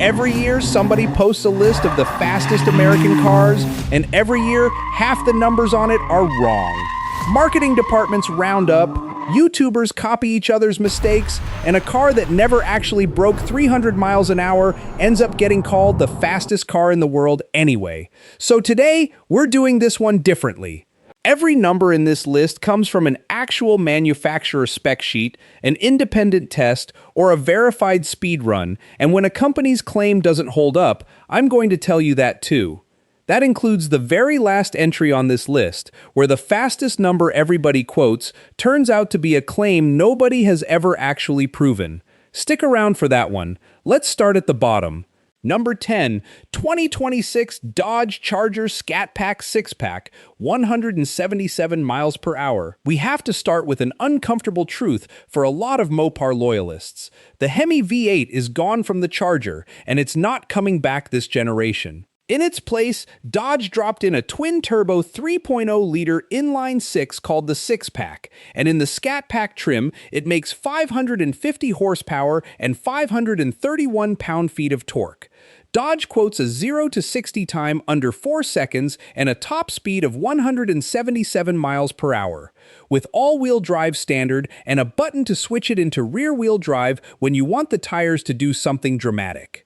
Every year, somebody posts a list of the fastest American cars, and every year, half the numbers on it are wrong. Marketing departments round up, YouTubers copy each other's mistakes, and a car that never actually broke 300 miles an hour ends up getting called the fastest car in the world anyway. So today, we're doing this one differently. Every number in this list comes from an actual manufacturer spec sheet, an independent test, or a verified speed run, and when a company's claim doesn't hold up, I'm going to tell you that too. That includes the very last entry on this list, where the fastest number everybody quotes turns out to be a claim nobody has ever actually proven. Stick around for that one. Let's start at the bottom. Number 10, 2026 Dodge Charger Scat Pack 6-pack, 177 miles per hour. We have to start with an uncomfortable truth for a lot of Mopar loyalists. The Hemi V8 is gone from the Charger, and it's not coming back this generation. In its place, Dodge dropped in a twin-turbo 3.0-liter inline-six called the 6-pack, and in the Scat Pack trim, it makes 550 horsepower and 531 pound-feet of torque. Dodge quotes a 0 to 60 time under 4 seconds and a top speed of 177 miles per hour, with all-wheel drive standard and a button to switch it into rear-wheel drive when you want the tires to do something dramatic.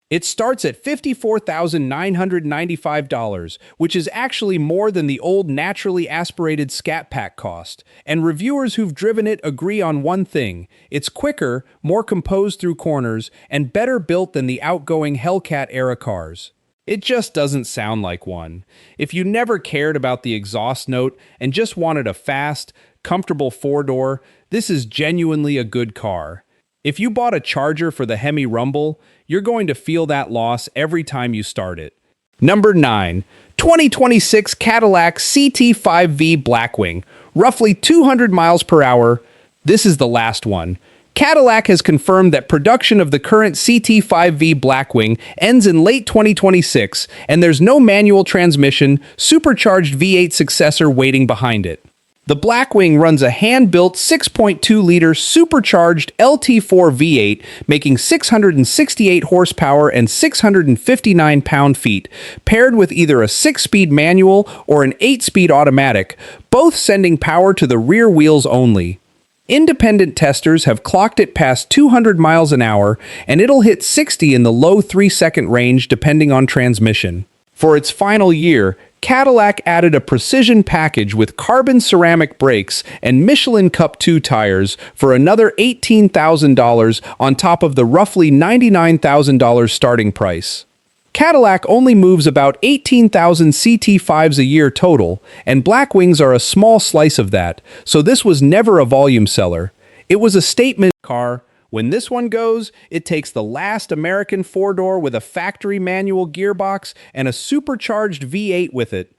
It starts at $54,995, which is actually more than the old naturally aspirated Scat Pack cost, and reviewers who've driven it agree on one thing: it's quicker, more composed through corners, and better built than the outgoing Hellcat-era cars. It just doesn't sound like one. If you never cared about the exhaust note and just wanted a fast, comfortable four-door, this is genuinely a good car. If you bought a Charger for the Hemi Rumble, you're going to feel that loss every time you start it. Number 9, 2026 Cadillac CT5V Blackwing, roughly 200 miles per hour. This is the last one. Cadillac has confirmed that production of the current CT5V Blackwing ends in late 2026, and there's no manual transmission, supercharged V8 successor waiting behind it. The Blackwing runs a hand-built 6.2-liter supercharged LT4 V8, making 668 horsepower and 659 pound-feet, paired with either a 6-speed manual or an 8-speed automatic, both sending power to the rear wheels only. Independent testers have clocked it past 200 miles an hour, and it'll hit 60 in the low 3-second range depending on transmission. For its final year, Cadillac added a precision package with carbon ceramic brakes and Michelin Cup 2 tires for another $18,000 on top of the roughly $99,000 starting price. Cadillac only moves about 18,000 CT5s a year total, and Blackwings are a small slice of that, so this was never a volume seller. It was a statement car. When this one goes, it takes the last American four-door with a factory manual gearbox and a supercharged V8 with it.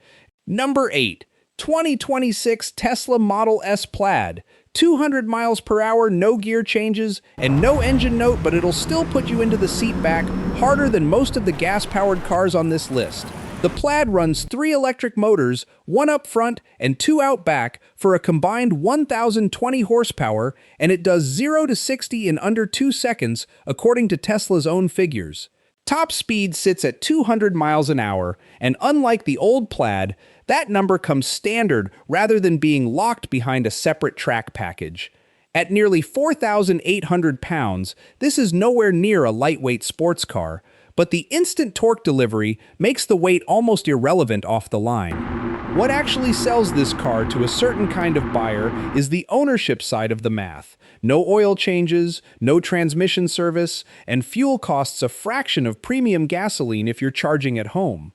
Number 8, 2026 Tesla Model S Plaid. 200 miles per hour, no gear changes, and no engine note, but it'll still put you into the seat back harder than most of the gas-powered cars on this list. The Plaid runs 3 electric motors, 1 up front and 2 out back, for a combined 1,020 horsepower, and it does 0 to 60 in under 2 seconds, according to Tesla's own figures. Top speed sits at 200 miles an hour, and unlike the old Plaid, that number comes standard rather than being locked behind a separate track package. At nearly 4,800 pounds, this is nowhere near a lightweight sports car, but the instant torque delivery makes the weight almost irrelevant off the line. What actually sells this car to a certain kind of buyer is the ownership side of the math. No oil changes, no transmission service, and fuel costs a fraction of premium gasoline if you're charging at home.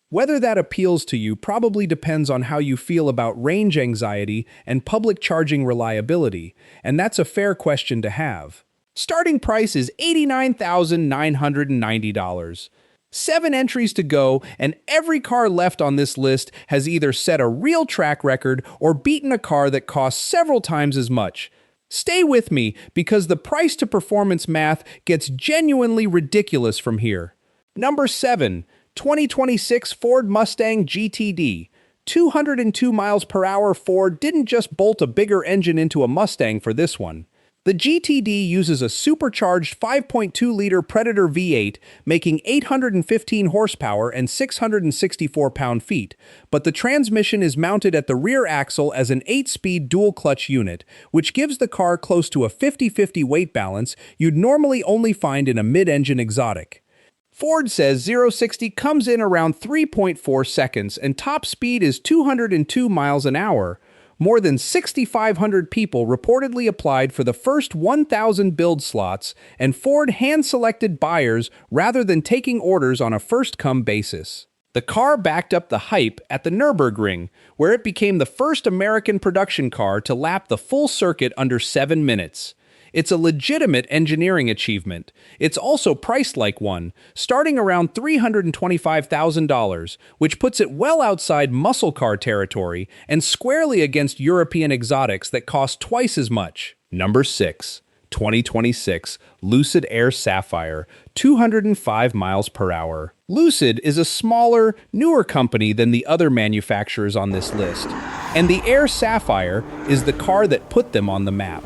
Whether that appeals to you probably depends on how you feel about range anxiety and public charging reliability, and that's a fair question to have. Starting price is $89,990. 7 entries to go, and every car left on this list has either set a real track record or beaten a car that costs several times as much. Stay with me, because the price-to-performance math gets genuinely ridiculous from here. Number 7, 2026 Ford Mustang GTD. 202 miles per hour. Ford didn't just bolt a bigger engine into a Mustang for this one. The GTD uses a supercharged 5.2-liter Predator V8, making 815 horsepower and 664 pound-feet, but the transmission is mounted at the rear axle as an 8-speed dual-clutch unit, which gives the car close to a 50-50 weight balance you'd normally only find in a mid-engine exotic. Ford says 0-60 comes in around 3.4 seconds and top speed is 202 miles an hour. More than 6,500 people reportedly applied for the first 1,000 build slots, and Ford hand-selected buyers rather than taking orders on a first-come basis. The car backed up the hype at the Nürburgring, where it became the first American production car to lap the full circuit under 7 minutes. It's a legitimate engineering achievement. It's also priced like one, starting around $325,000, which puts it well outside muscle car territory and squarely against European exotics that cost twice as much. Number 6. 2026 Lucid Air Sapphire, 205 miles per hour. Lucid is a smaller, newer company than the other manufacturers on this list, and the Air Sapphire is the car that put them on the map.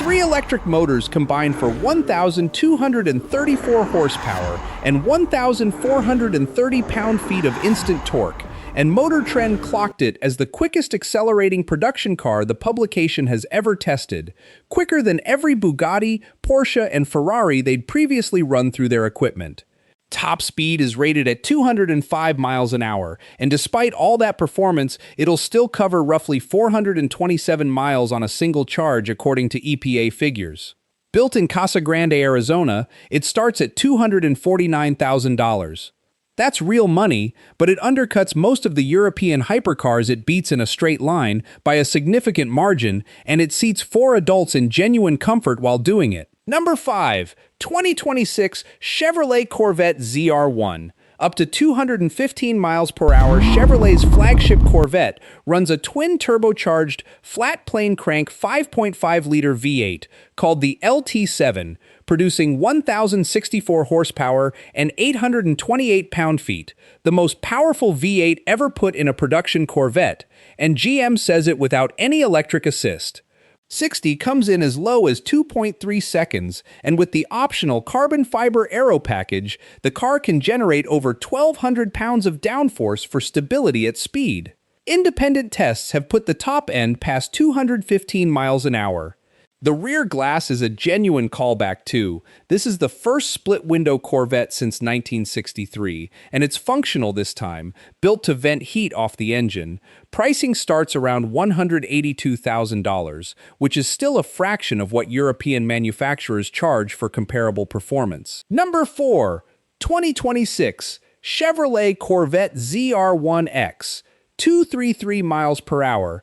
3 electric motors combine for 1,234 horsepower and 1,430 pound-feet of instant torque, and Motor Trend clocked it as the quickest accelerating production car the publication has ever tested, quicker than every Bugatti, Porsche, and Ferrari they'd previously run through their equipment. Top speed is rated at 205 miles an hour, and despite all that performance, it'll still cover roughly 427 miles on a single charge according to EPA figures. Built in Casa Grande, Arizona, it starts at $249,000. That's real money, but it undercuts most of the European hypercars it beats in a straight line by a significant margin, and it seats 4 adults in genuine comfort while doing it. Number 5. 2026 Chevrolet Corvette ZR1. Up to 215 miles per hour, Chevrolet's flagship Corvette runs a twin-turbocharged, flat-plane crank 5.5-liter V8 called the LT7, producing 1,064 horsepower and 828 pound-feet, the most powerful V8 ever put in a production Corvette, and GM says it without any electric assist. 60 comes in as low as 2.3 seconds, and with the optional carbon fiber aero package, the car can generate over 1,200 pounds of downforce for stability at speed. Independent tests have put the top end past 215 miles an hour. The rear glass is a genuine callback too. This is the first split-window Corvette since 1963, and it's functional this time, built to vent heat off the engine. Pricing starts around $182,000, which is still a fraction of what European manufacturers charge for comparable performance. Number 4. 2026 Chevrolet Corvette ZR1X, 233 miles per hour.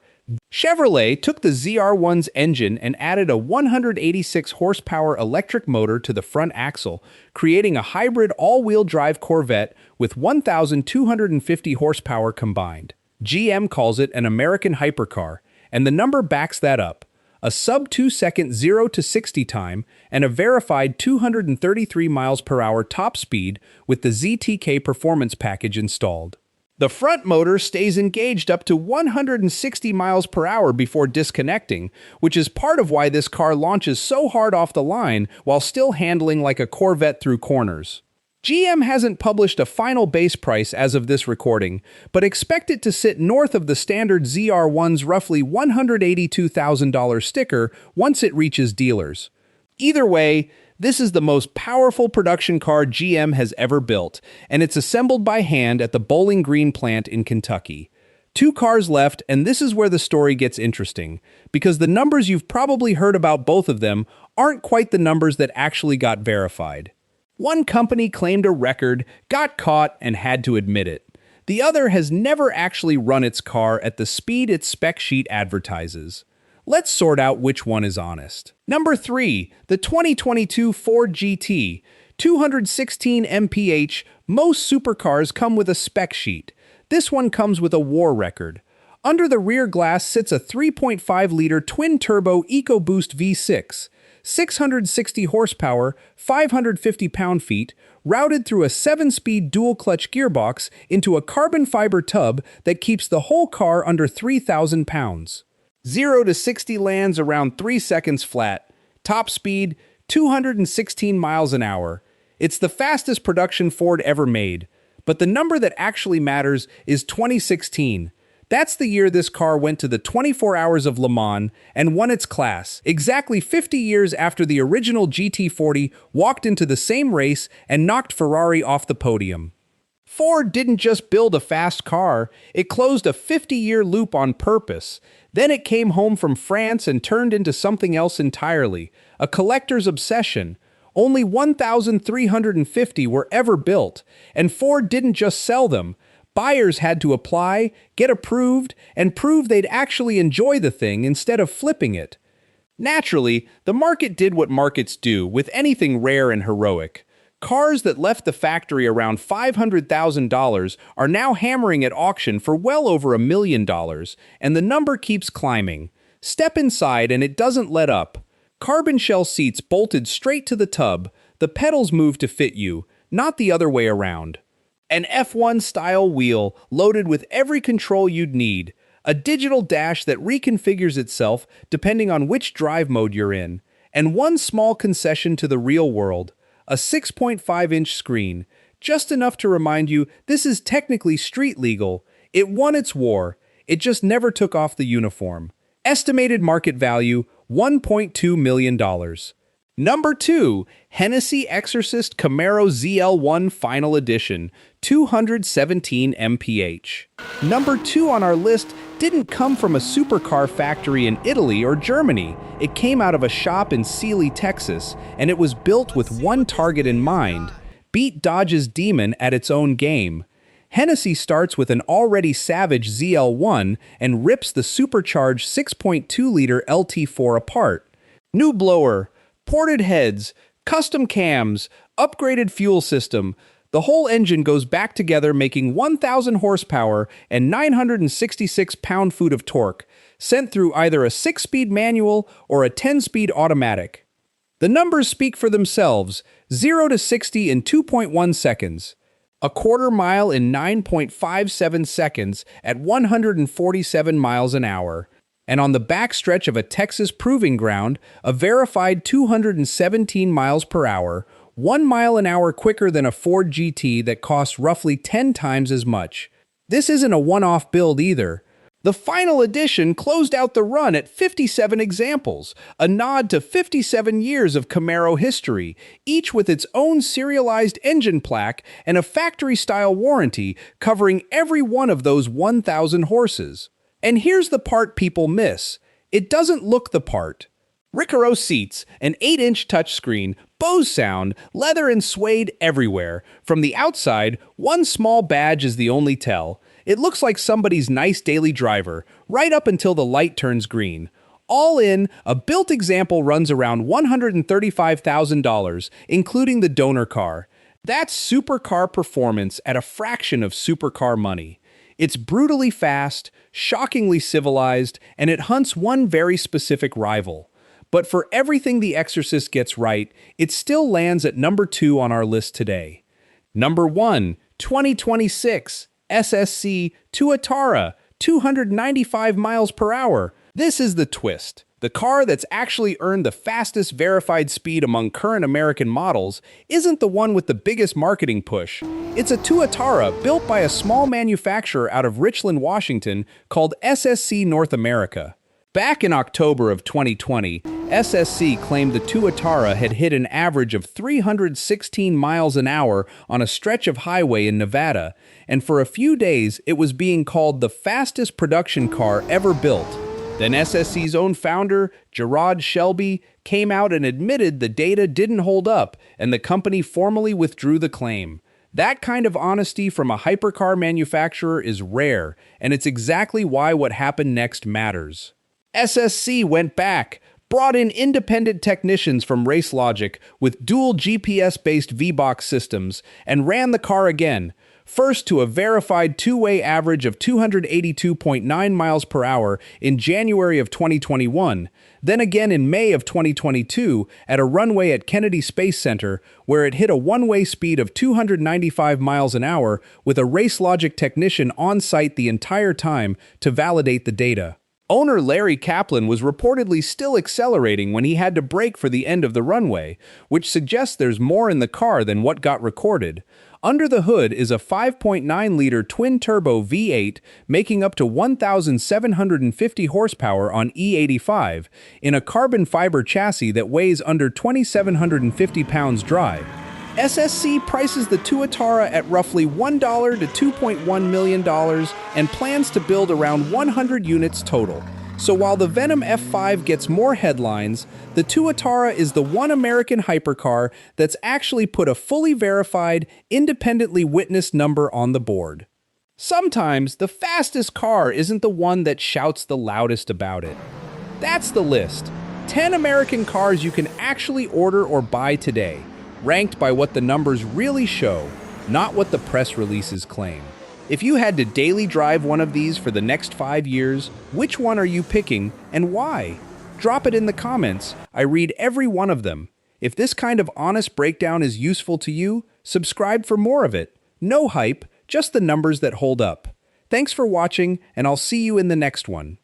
Chevrolet took the ZR1's engine and added a 186 horsepower electric motor to the front axle, creating a hybrid all-wheel drive Corvette with 1,250 horsepower combined. GM calls it an American hypercar, and the number backs that up. A sub-2-second 0-60 time and a verified 233 miles per hour top speed with the ZTK performance package installed. The front motor stays engaged up to 160 miles per hour before disconnecting, which is part of why this car launches so hard off the line while still handling like a Corvette through corners. GM hasn't published a final base price as of this recording, but expect it to sit north of the standard ZR1's roughly $182,000 sticker once it reaches dealers. Either way, this is the most powerful production car GM has ever built, and it's assembled by hand at the Bowling Green plant in Kentucky. 2 cars left, and this is where the story gets interesting, because the numbers you've probably heard about both of them aren't quite the numbers that actually got verified. One company claimed a record, got caught, and had to admit it. The other has never actually run its car at the speed its spec sheet advertises. Let's sort out which one is honest. Number 3. The 2022 Ford GT, 216 mph. Most supercars come with a spec sheet. This one comes with a war record. Under the rear glass sits a 3.5-liter twin-turbo EcoBoost V6, 660 horsepower, 550 pound-feet, routed through a 7-speed dual-clutch gearbox into a carbon fiber tub that keeps the whole car under 3,000 pounds. 0 to 60 lands around 3 seconds flat. Top speed, 216 miles an hour. It's the fastest production Ford ever made. But the number that actually matters is 2016. That's the year this car went to the 24 Hours of Le Mans and won its class, exactly 50 years after the original GT40 walked into the same race and knocked Ferrari off the podium. Ford didn't just build a fast car, it closed a 50-year loop on purpose. Then it came home from France and turned into something else entirely, a collector's obsession. Only 1,350 were ever built, and Ford didn't just sell them. Buyers had to apply, get approved, and prove they'd actually enjoy the thing instead of flipping it. Naturally, the market did what markets do with anything rare and heroic. Cars that left the factory around $500,000 are now hammering at auction for well over $1 million, and the number keeps climbing. Step inside and it doesn't let up. Carbon shell seats bolted straight to the tub, the pedals move to fit you, not the other way around. An F1-style wheel loaded with every control you'd need, a digital dash that reconfigures itself depending on which drive mode you're in, and one small concession to the real world, a 6.5-inch screen, just enough to remind you this is technically street legal. It won its war, it just never took off the uniform. Estimated market value, $1.2 million. Number 2, Hennessey Exorcist Camaro ZL1 Final Edition, 217 mph. Number 2 on our list didn't come from a supercar factory in Italy or Germany. It came out of a shop in Sealy, Texas, and it was built with one target in mind: beat Dodge's Demon at its own game. Hennessey starts with an already savage ZL1 and rips the supercharged 6.2-liter LT4 apart. New blower, ported heads, custom cams, upgraded fuel system. The whole engine goes back together, making 1,000 horsepower and 966 pound-feet of torque, sent through either a 6-speed manual or a 10-speed automatic. The numbers speak for themselves: 0 to 60 in 2.1 seconds. A quarter mile in 9.57 seconds at 147 miles an hour. And on the backstretch of a Texas proving ground, a verified 217 miles per hour, 1 mile an hour quicker than a Ford GT that costs roughly 10 times as much. This isn't a one-off build either. The final edition closed out the run at 57 examples, a nod to 57 years of Camaro history, each with its own serialized engine plaque and a factory-style warranty covering every one of those 1,000 horses. And here's the part people miss: it doesn't look the part. Recaro seats, an 8-inch touchscreen, Bose sound, leather and suede everywhere. From the outside, one small badge is the only tell. It looks like somebody's nice daily driver, right up until the light turns green. All in, a built example runs around $135,000, including the donor car. That's supercar performance at a fraction of supercar money. It's brutally fast, shockingly civilized, and it hunts one very specific rival. But for everything the Exorcist gets right, it still lands at number 2 on our list today. Number 1, 2026, SSC Tuatara, 295 miles per hour. This is the twist. The car that's actually earned the fastest verified speed among current American models isn't the one with the biggest marketing push. It's a Tuatara built by a small manufacturer out of Richland, Washington called SSC North America. Back in October of 2020, SSC claimed the Tuatara had hit an average of 316 miles an hour on a stretch of highway in Nevada, and for a few days it was being called the fastest production car ever built. Then SSC's own founder, Gerard Shelby, came out and admitted the data didn't hold up, and the company formally withdrew the claim. That kind of honesty from a hypercar manufacturer is rare, and it's exactly why what happened next matters. SSC went back, brought in independent technicians from Race Logic with dual GPS-based V-Box systems, and ran the car again, first to a verified two-way average of 282.9 miles per hour in January of 2021, then again in May of 2022 at a runway at Kennedy Space Center, where it hit a one-way speed of 295 miles an hour with a Race Logic technician on site the entire time to validate the data. Owner Larry Kaplan was reportedly still accelerating when he had to brake for the end of the runway, which suggests there's more in the car than what got recorded. Under the hood is a 5.9-liter twin-turbo V8 making up to 1,750 horsepower on E85 in a carbon fiber chassis that weighs under 2,750 pounds dry. SSC prices the Tuatara at roughly $1 to $2.1 million and plans to build around 100 units total. So while the Venom F5 gets more headlines, the Tuatara is the one American hypercar that's actually put a fully verified, independently witnessed number on the board. Sometimes the fastest car isn't the one that shouts the loudest about it. That's the list. 10 American cars you can actually order or buy today, ranked by what the numbers really show, not what the press releases claim. If you had to daily drive one of these for the next 5 years, which one are you picking and why? Drop it in the comments. I read every one of them. If this kind of honest breakdown is useful to you, subscribe for more of it. No hype, just the numbers that hold up. Thanks for watching, and I'll see you in the next one.